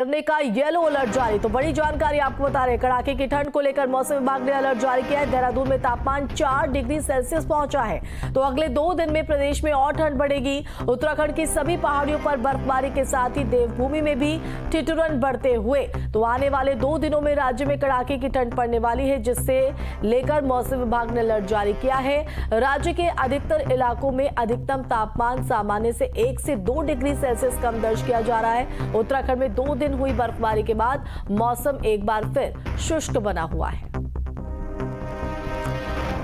करने का yellow alert जारी। तो बड़ी जानकारी आपको बता रहे हैं, कड़ाके की ठंड को लेकर मौसम विभाग ने अलर्ट जारी किया है। देहरादून में तापमान 4 डिग्री सेल्सियस पहुंचा है। तो अगले 2 दिन में प्रदेश में और ठंड बढ़ेगी। उत्तराखंड की सभी पहाड़ियों पर बर्फबारी के साथ ही देवभूमि में भी ठिठुरन बढ़ते हुए तो आने वाले 2 दिनों में राज्य में कड़ाके की ठंड पड़ने वाली है, जिससे लेकर मौसम विभाग ने अलर्ट जारी किया है। राज्य के अधिकतर इलाकों में अधिकतम तापमान सामान्य से 1 से 2 डिग्री सेल्सियस कम दर्ज किया जा रहा है। उत्तराखंड में 2 दिन हुई बर्फबारी के बाद मौसम एक बार फिर शुष्क बना हुआ है।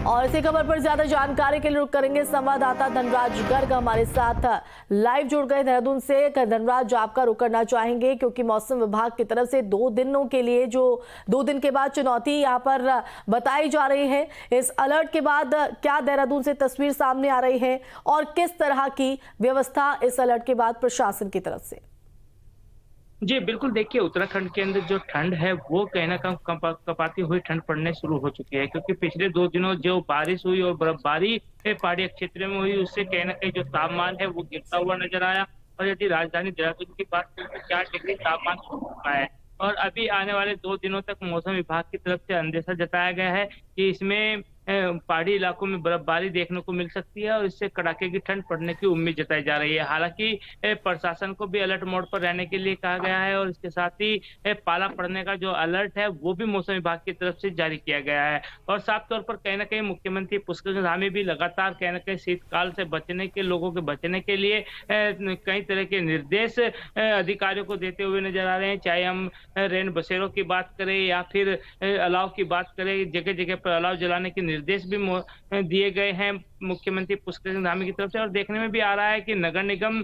और इसी खबर पर ज्यादा जानकारी के लिए रुक करेंगे संवाददाता धनराज गर्ग हमारे साथ लाइव जुड़ गए देहरादून से। धनराज, आपका रुक करना चाहेंगे क्योंकि मौसम विभाग की तरफ से 2 दिनों के लिए जो 2 दिन के बाद चुनौती यहां पर बताई जा रही है, इस अलर्ट के बाद क्या देहरादून से तस्वीर सामने आ रही है और किस तरह की व्यवस्था इस अलर्ट के बाद प्रशासन की तरफ से? जी बिल्कुल, देखिए उत्तराखंड के अंदर जो ठंड है वो कहीं ना कहीं कपाती हुई ठंड पड़ने शुरू हो चुकी है, क्योंकि पिछले 2 दिनों जो बारिश हुई और बर्फबारी पहाड़ी क्षेत्र में हुई, उससे कहीं ना कहीं जो तापमान है वो गिरता हुआ नजर आया। और यदि राजधानी देहरादून की बात करें तो 4 डिग्री तापमान छू चुका है। और अभी आने वाले 2 दिनों तक मौसम विभाग की तरफ से अंदेशा जताया गया है कि इसमें पहाड़ी इलाकों में बर्फबारी देखने को मिल सकती है और इससे कड़ाके की ठंड पड़ने की उम्मीद जताई जा रही है। हालांकि प्रशासन को भी अलर्ट मोड पर रहने के लिए कहा गया है और इसके साथ ही पाला पड़ने का जो अलर्ट है वो भी मौसम विभाग की तरफ से जारी किया गया है। और साफ तौर पर कहीं ना कहीं मुख्यमंत्री पुष्कर धामी भी लगातार कहीं ना कहीं शीतकाल से बचने के लोगों के बचने के लिए कई तरह के निर्देश अधिकारियों को देते हुए नजर आ रहे हैं। चाहे हम रैन बसेरों की बात करें या फिर अलाव की बात करें, जगह जगह पर अलाव जलाने के निर्देश भी दिए गए हैं मुख्यमंत्री पुष्कर सिंह धामी की तरफ से। और देखने में भी आ रहा है कि नगर निगम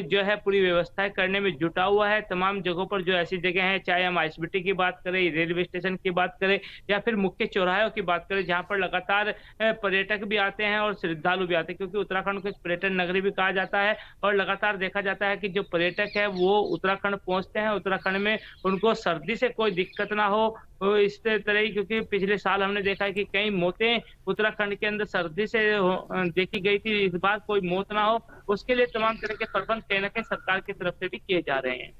जो है पूरी व्यवस्थाएं करने में जुटा हुआ है। तमाम जगहों पर जो ऐसी जगह हैं, चाहे हम आईएसबीटी की बात करें, रेलवे स्टेशन की बात करें या फिर मुख्य चौराहों की बात करें, जहां पर लगातार पर्यटक भी आते हैं और श्रद्धालु भी आते हैं, क्योंकि उत्तराखंड को पर्यटन नगरी भी कहा जाता है। और लगातार देखा जाता है कि जो पर्यटक है वो उत्तराखंड पहुंचते हैं, उत्तराखंड में उनको सर्दी से कोई दिक्कत ना हो इस तरह ही, क्योंकि पिछले साल हमने देखा है कि कई मौतें उत्तराखंड के अंदर सर्दी से देखी गई थी। इस बार कोई मौत ना हो, उसके लिए तमाम तरह के प्रबंध कहीं ना कहीं सरकार की तरफ से भी किए जा रहे हैं।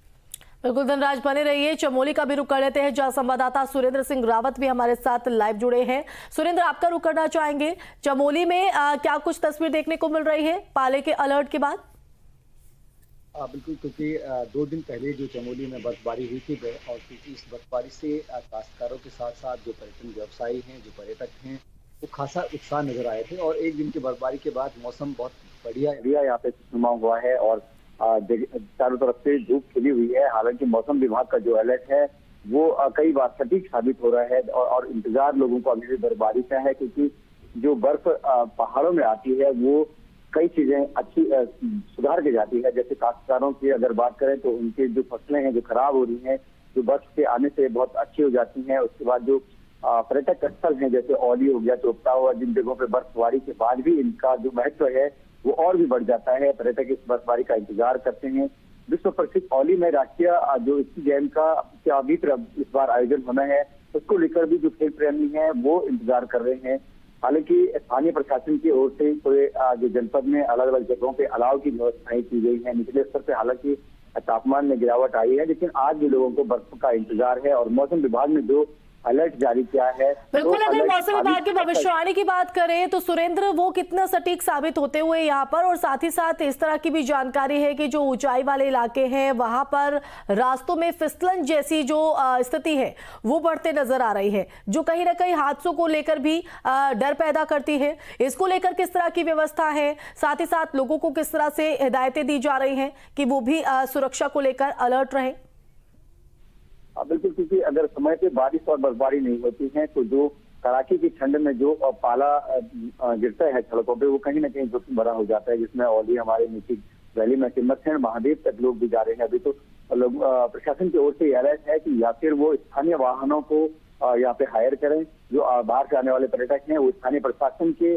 बिल्कुल धनराज, बने रहिए। चमोली का भी रुख कर लेते हैं, जहां संवाददाता सुरेंद्र सिंह रावत भी हमारे साथ लाइव जुड़े हैं। सुरेंद्र, आपका रुख करना चाहेंगे, चमोली में क्या कुछ तस्वीर देखने को मिल रही है पाले के अलर्ट के बाद? बिल्कुल, क्योंकि 2 दिन पहले जो चमोली में बर्फबारी हुई थी और क्योंकि इस बर्फबारी से काश्तकारों के साथ साथ जो पर्यटन व्यवसायी हैं, जो पर्यटक हैं, वो खासा उत्साह नजर आए थे। और 1 दिन की बर्फबारी के बाद मौसम बहुत बढ़िया एरिया यहाँ पे खुशनुमा हुआ है और चारों तरफ से धूप खिली हुई है। हालांकि मौसम विभाग का जो अलर्ट है वो कई बार सटीक साबित हो रहा है और इंतजार लोगों को अभी भी बर्फबारी का है, क्योंकि जो बर्फ पहाड़ों में आती है वो कई चीजें अच्छी सुधार की जाती है। जैसे काश्तकारों की अगर बात करें तो उनकी जो फसलें हैं जो खराब हो रही हैं, जो बर्फ के आने से बहुत अच्छी हो जाती हैं। उसके बाद जो पर्यटक स्थल हैं जैसे औली हो गया, चोपता हुआ, जिन जगहों पे बर्फबारी के बाद भी इनका जो महत्व है वो और भी बढ़ जाता है। पर्यटक इस बर्फबारी का इंतजार करते हैं। विश्व प्रसिद्ध औली में राष्ट्रीय जो स्की गेम का इस बार आयोजन होना है, उसको लेकर भी जो खेल प्रेमी है वो इंतजार कर रहे हैं। हालांकि स्थानीय प्रशासन की ओर से पूरे जो जनपद में अलग अलग जगहों पे अलाव की व्यवस्थाएं की गई है। निचले स्तर पे हालांकि तापमान में गिरावट आई है, लेकिन आज भी लोगों को बर्फ का इंतजार है। और मौसम विभाग ने जो अलर्ट जारी किया है, बिल्कुल, अगर मौसम विभाग की भविष्यवाणी की बात करें तो सुरेंद्र, वो कितना सटीक साबित होते हुए यहाँ पर, और साथ ही साथ इस तरह की भी जानकारी है कि जो ऊंचाई वाले इलाके हैं वहां पर रास्तों में फिसलन जैसी जो स्थिति है वो बढ़ते नजर आ रही है, जो कहीं ना कहीं हादसों को लेकर भी डर पैदा करती है। इसको लेकर किस तरह की व्यवस्था है, साथ ही साथ लोगों को किस तरह से हिदायतें दी जा रही हैं कि वो भी सुरक्षा को लेकर अलर्ट रहें? बिल्कुल, क्योंकि अगर समय पे बारिश और बर्फबारी नहीं होती है तो जो कड़ाके की ठंड में जो पाला गिरता है सड़कों पे, वो कहीं ना कहीं जोखिम भरा हो जाता है। जिसमें ऑलरेडी हमारे नीचे वैली में हिम्मतगढ़ महादेव तक लोग भी जा रहे हैं। अभी तो लोग प्रशासन की ओर से अलर्ट है कि या फिर वो स्थानीय वाहनों को यहाँ पे हायर करें। जो बाहर से आने वाले पर्यटक हैं वो स्थानीय प्रशासन के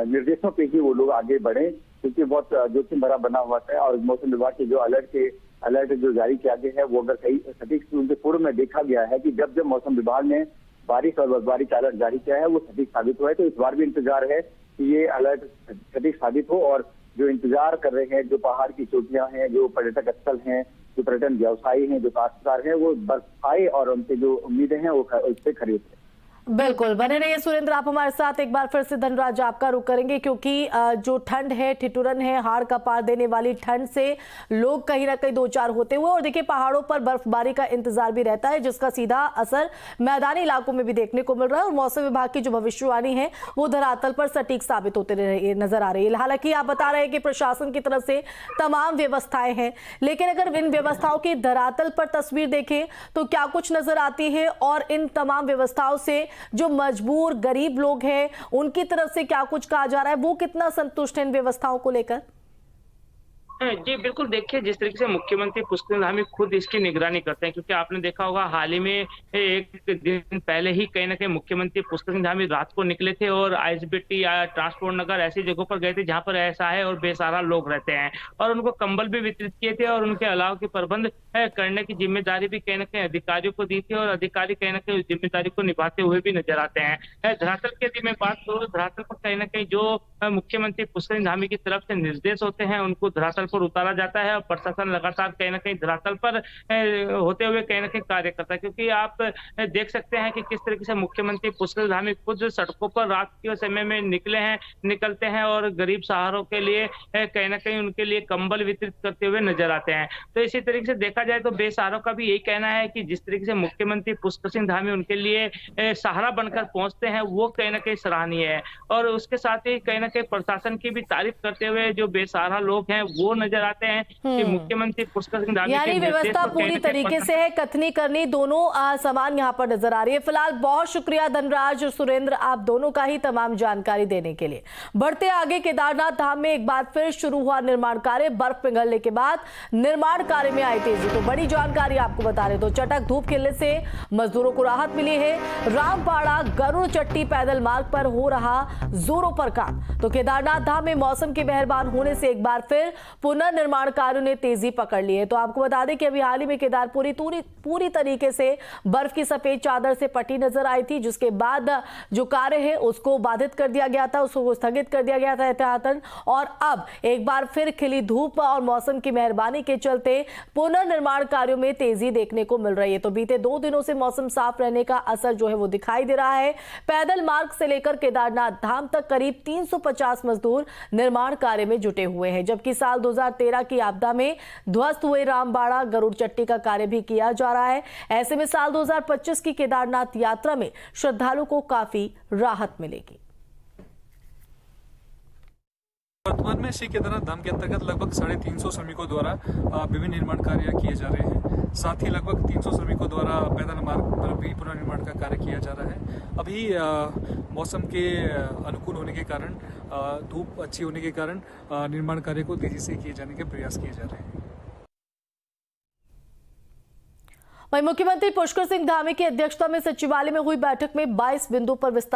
निर्देशों पे ही वो लोग आगे बढ़े, क्योंकि बहुत जोखिम भरा बना हुआ है। और मौसम विभाग के जो अलर्ट जो जारी किया गया है वो अगर कई सटीक उनके पूर्व में देखा गया है कि जब मौसम विभाग ने बारिश और बर्फबारी का अलर्ट जारी किया है वो सटीक साबित हुआ है। तो इस बार भी इंतजार है कि ये अलर्ट सटीक साबित हो और जो इंतजार कर रहे हैं, जो पहाड़ की चोटियां हैं, जो पर्यटक स्थल हैं, जो पर्यटन व्यवसायी हैं, जो काश्तकार हैं, वो बर्फ आए और उनसे जो उम्मीदें हैं वो उससे खरीदें। बिल्कुल, बने रहिए सुरेंद्र आप हमारे साथ। एक बार फिर से धनराज आपका रुख करेंगे, क्योंकि जो ठंड है, ठिठुरन है, हाड़ का पार देने वाली ठंड से लोग कहीं ना कहीं दो चार होते हुए, और देखिए पहाड़ों पर बर्फबारी का इंतजार भी रहता है, जिसका सीधा असर मैदानी इलाकों में भी देखने को मिल रहा है। और मौसम विभाग की जो भविष्यवाणी है वो धरातल पर सटीक साबित होते नजर आ रही है। हालांकि आप बता रहे हैं कि प्रशासन की तरफ से तमाम व्यवस्थाएं हैं, लेकिन अगर इन व्यवस्थाओं की धरातल पर तस्वीर देखें तो क्या कुछ नजर आती है, और इन तमाम व्यवस्थाओं से जो मजबूर गरीब लोग हैं उनकी तरफ से क्या कुछ कहा जा रहा है, वो कितना संतुष्ट है इन व्यवस्थाओं को लेकर? जी बिल्कुल, देखिए जिस तरीके से मुख्यमंत्री पुष्कर धामी खुद इसकी निगरानी करते हैं, क्योंकि आपने देखा होगा हाल ही में एक दिन पहले ही कहीं ना कहीं मुख्यमंत्री पुष्कर सिंह धामी रात को निकले थे और आईएसबीटी या ट्रांसपोर्ट नगर ऐसी जगहों पर गए थे जहां पर ऐसा है और बेसहारा लोग रहते हैं, और उनको कंबल भी वितरित किए थे और उनके अलावा के प्रबंध करने की जिम्मेदारी भी कहीं ना कहीं अधिकारियों को दी थी, और अधिकारी कहीं ना कहीं जिम्मेदारी को निभाते हुए भी नजर आते हैं। धरातल की यदि मैं बात करूँ, धरातल पर कहीं ना कहीं जो मुख्यमंत्री पुष्कर सिंह धामी की तरफ से निर्देश होते हैं उनको धरातल पर उतारा जाता है, और प्रशासन लगातार कहीं ना कहीं धरातल पर होते हुए कहीं ना कहीं कार्य करता है। क्योंकि आप देख सकते हैं कि किस तरीके से मुख्यमंत्री पुष्कर धामी खुद सड़कों पर रात के समय में निकलते हैं और गरीब सहारों के लिए कहीं ना कहीं उनके लिए कंबल वितरित करते हुए नजर आते हैं। तो इसी तरीके से देखा जाए तो बेसहारों का भी यही कहना है कि जिस तरीके से मुख्यमंत्री पुष्कर सिंह धामी उनके लिए सहारा बनकर पहुंचते हैं वो कहीं ना कहीं सराहनीय है, और उसके साथ ही कहीं ना कहीं प्रशासन की भी तारीफ करते हुए जो बेसहारा लोग हैं वो नजर आते हैं कि मुख्यमंत्री पुष्कर सिंह धामी यानी व्यवस्था पूरी तरीके से है, कथनी करनी दोनों समान यहाँ पर नजर आ रही है। फिलहाल बहुत शुक्रिया धनराज और सुरेंद्र आप दोनों का ही तमाम जानकारी देने के लिए। बढ़ते आगे, केदारनाथ धाम में एक बार फिर शुरू हुआ निर्माण कार्य। बर्फ पिघलने के बाद निर्माण कार्य में आई तेजी, तो बड़ी जानकारी आपको बता रहे। तो चटक धूप खिलने से मजदूरों को राहत मिली है। रामपाड़ा गरुड़ चट्टी पैदल मार्ग पर हो रहा जोरों पर काम। तो केदारनाथ धाम में मौसम के मेहरबान होने से एक बार फिर पुनर्निर्माण कार्यों ने तेजी पकड़ ली है। तो आपको बता दें कि अभी हाल ही में केदारपुरी पूरी तरीके से बर्फ की सफेद चादर से पटी नजर आई थी, जिसके बाद जो कार्य है उसको बाधित कर दिया गया था, उसको स्थगित कर दिया गया था एहतियातन, और अब एक बार फिर खिली धूप और मौसम की मेहरबानी के चलते पुनर्निर्माण कार्यों में तेजी देखने को मिल रही है। तो बीते 2 दिनों से मौसम साफ रहने का असर जो है वो दिखाई दे रहा है। पैदल मार्ग से लेकर केदारनाथ धाम तक करीब 350 मजदूर निर्माण कार्य में जुटे हुए हैं, जबकि साल 2013 की आपदा में ध्वस्त हुए रामबाड़ा गरुड़ चट्टी का कार्य भी किया जा रहा है। ऐसे में साल 2025 की केदारनाथ यात्रा में श्रद्धालुओं को काफी राहत मिलेगी। वर्तमान में श्री केदारनाथ धाम के अंतर्गत लगभग 350 श्रमिकों द्वारा विभिन्न निर्माण कार्य किए जा रहे हैं। साथ ही लगभग 300 श्रमिकों द्वारा पैदल मार्ग पर भी पुनर्निर्माण का कार्य किया जा रहा है। अभी मौसम के अनुकूल होने के कारण, धूप अच्छी होने के कारण निर्माण कार्य को तेजी से किए जाने के प्रयास किए जा रहे हैं। वहीं मुख्यमंत्री पुष्कर सिंह धामी की अध्यक्षता में सचिवालय में हुई बैठक में 22 बिंदु पर विस्तार